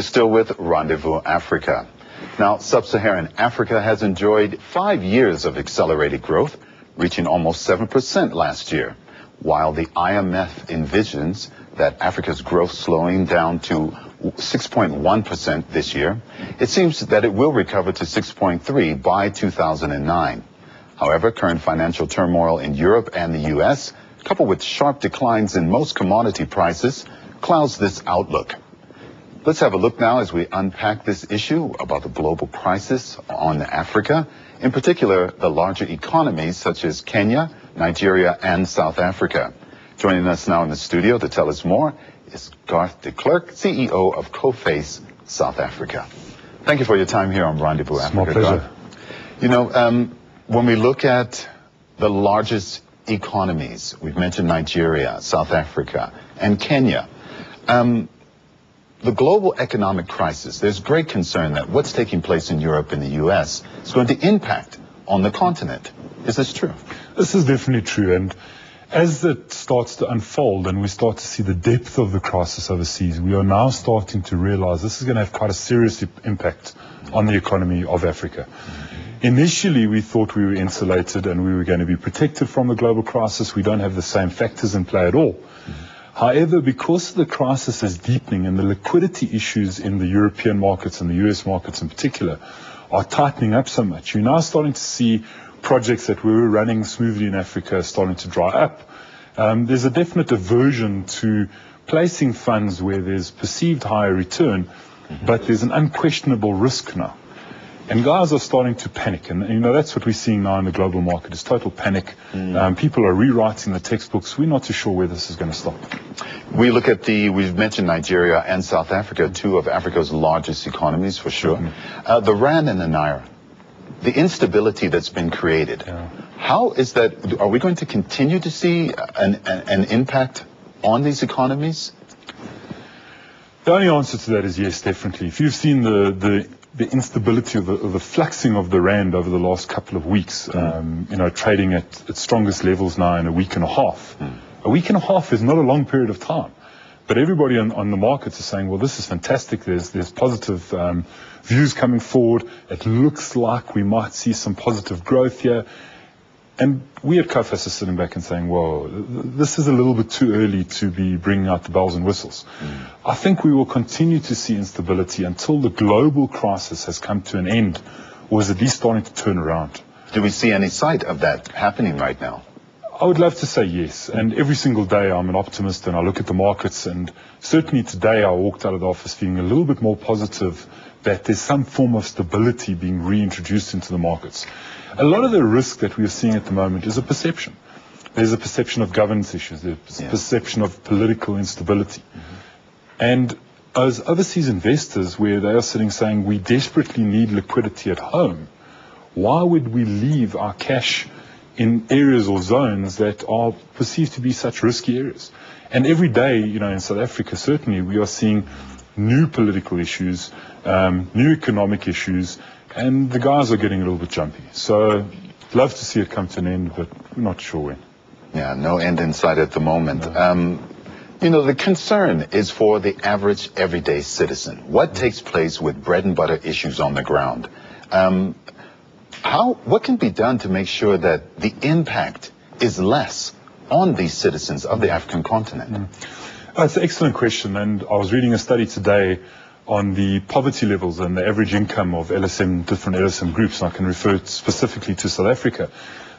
You're still with Rendezvous Africa. Now, sub-Saharan Africa has enjoyed 5 years of accelerated growth, reaching almost 7% last year, while the IMF envisions that Africa's growth slowing down to 6.1% this year. It seems that it will recover to 6.3% by 2009. However, current financial turmoil in Europe and the U.S., coupled with sharp declines in most commodity prices, clouds this outlook. Let's have a look now as we unpack this issue about the global crisis on Africa, in particular the larger economies such as Kenya, Nigeria, and South Africa. Joining us now in the studio to tell us more is Garth, the klerk, CEO of Coface, South Africa. Thank you for your time here on Rendezvous Africa. My pleasure. Garth. You know, when we look at the largest economies, we've mentioned Nigeria, South Africa, and Kenya. The global economic crisis, there's great concern that what's taking place in Europe and the U.S. is going to impact on the continent. Is this true? This is definitely true. And as it starts to unfold and we start to see the depth of the crisis overseas, we are now starting to realize this is going to have quite a serious impact on the economy of Africa. Initially, we thought we were insulated and we were going to be protected from the global crisis. We don't have the same factors in play at all. However, because the crisis is deepening and the liquidity issues in the European markets and the US markets in particular are tightening up so much, you're now starting to see projects that we were running smoothly in Africa starting to dry up. There's a definite aversion to placing funds where there's perceived higher return, but there's an unquestionable risk now. And guys are starting to panic, and you know that's what we're seeing now in the global market is total panic. People are rewriting the textbooks. We're not too sure where this is going to stop. We look at we've mentioned Nigeria and South Africa, two of Africa's largest economies for sure. The Rand and the Naira, the instability that's been created. How is that? Are we going to continue to see an impact on these economies? The only answer to that is yes, definitely. If you've seen the instability of the fluxing of the Rand over the last couple of weeks, you know, trading at its strongest levels now in a week and a half. A week and a half is not a long period of time, but everybody on the markets is saying, well, this is fantastic. There's positive views coming forward. It looks like we might see some positive growth here. And we at Coface are sitting back and saying, well, this is a little bit too early to be bringing out the bells and whistles. I think we will continue to see instability until the global crisis has come to an end or is at least starting to turn around. Do we see any sight of that happening right now? I would love to say yes. And every single day I'm an optimist and I look at the markets, and certainly today I walked out of the office feeling a little bit more positive that there's some form of stability being reintroduced into the markets. A lot of the risk that we are seeing at the moment is a perception. There's a perception of governance issues. There's a perception of political instability. And as overseas investors, where they are sitting saying we desperately need liquidity at home, why would we leave our cash in areas or zones that are perceived to be such risky areas? And every day, you know, in South Africa, certainly we are seeing new political issues, new economic issues, and the guys are getting a little bit jumpy. So, love to see it come to an end, but we're not sure when. Yeah, no end in sight at the moment. You know, the concern is for the average everyday citizen. What takes place with bread and butter issues on the ground? What can be done to make sure that the impact is less on these citizens of the African continent? That's an excellent question, and I was reading a study today on the poverty levels and the average income of different LSM groups, and I can refer specifically to South Africa.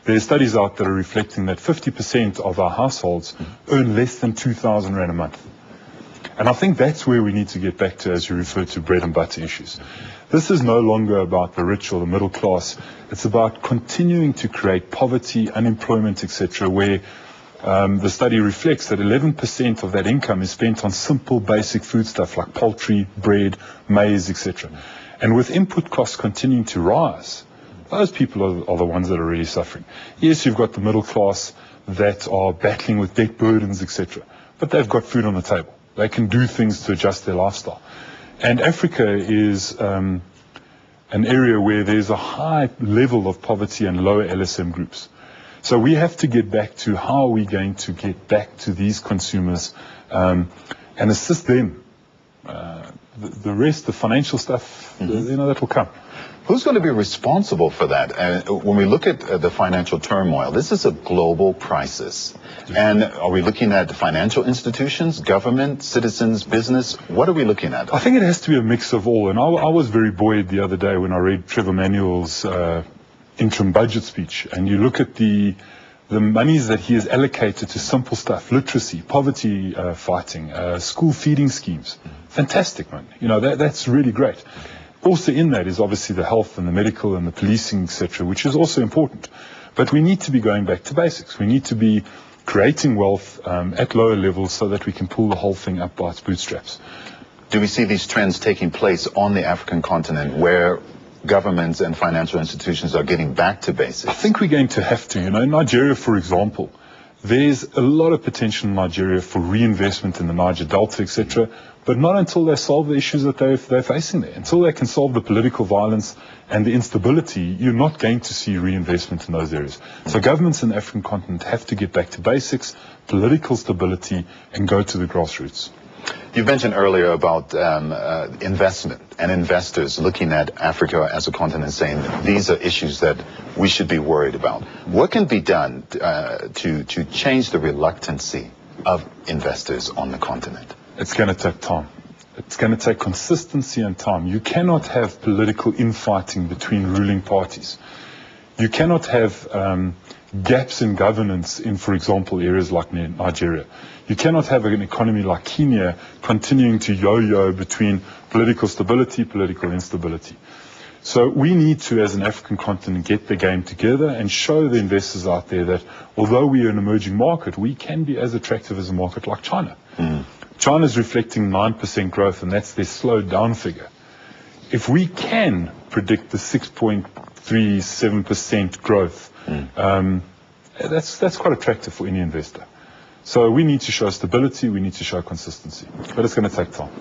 There are studies out that are reflecting that 50% of our households earn less than 2,000 Rand a month. And I think that's where we need to get back to, as you refer to bread and butter issues. This is no longer about the rich or the middle class. It's about continuing to create poverty, unemployment, etc., where the study reflects that 11% of that income is spent on simple, basic food stuff like poultry, bread, maize, etc. And with input costs continuing to rise, those people are the ones that are really suffering. Yes, you've got the middle class that are battling with debt burdens, etc., but they've got food on the table. They can do things to adjust their lifestyle. And Africa is an area where there's a high level of poverty and lower LSM groups. So we have to get back to how are we going to get back to these consumers and assist them the rest, the financial stuff, that will come. Who's going to be responsible for that? When we look at the financial turmoil, this is a global crisis. And are we looking at financial institutions, government, citizens, business? What are we looking at? I think it has to be a mix of all. And I was very buoyed the other day when I read Trevor Manuel's interim budget speech. And you look at the monies that he has allocated to simple stuff, literacy, poverty fighting, school feeding schemes. Fantastic, man. That's really great. Also in that is obviously the health and the medical and the policing, etc., which is also important. But we need to be going back to basics. We need to be creating wealth at lower levels so that we can pull the whole thing up by its bootstraps. Do we see these trends taking place on the African continent where governments and financial institutions are getting back to basics? I think we're going to have to. In Nigeria, for example, there's a lot of potential in Nigeria for reinvestment in the Niger Delta, etc., but not until they solve the issues that they're facing there. Until they can solve the political violence and the instability, you're not going to see reinvestment in those areas. So governments in the African continent have to get back to basics, political stability, and go to the grassroots. You mentioned earlier about investment and investors looking at Africa as a continent saying these are issues that we should be worried about. What can be done to change the reluctancy of investors on the continent? It's going to take time. It's going to take consistency and time. You cannot have political infighting between ruling parties. You cannot have gaps in governance in, for example, areas like Nigeria. You cannot have an economy like Kenya continuing to yo-yo between political stability, political instability. So we need to, as an African continent, get the game together and show the investors out there that although we are an emerging market, we can be as attractive as a market like China. China's reflecting 9% growth, and that's their slowed down figure. If we can predict the 6.37% growth, that's quite attractive for any investor. So we need to show stability, we need to show consistency, but it's going to take time.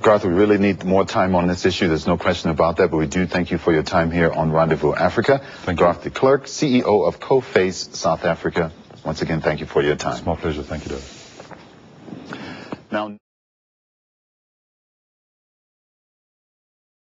Garth, we really need more time on this issue. There's no question about that, but we do thank you for your time here on Rendezvous Africa. Thank you. Garth, the klerk, CEO of Coface, South Africa. Once again, thank you for your time. It's my pleasure. Thank you, David. Now.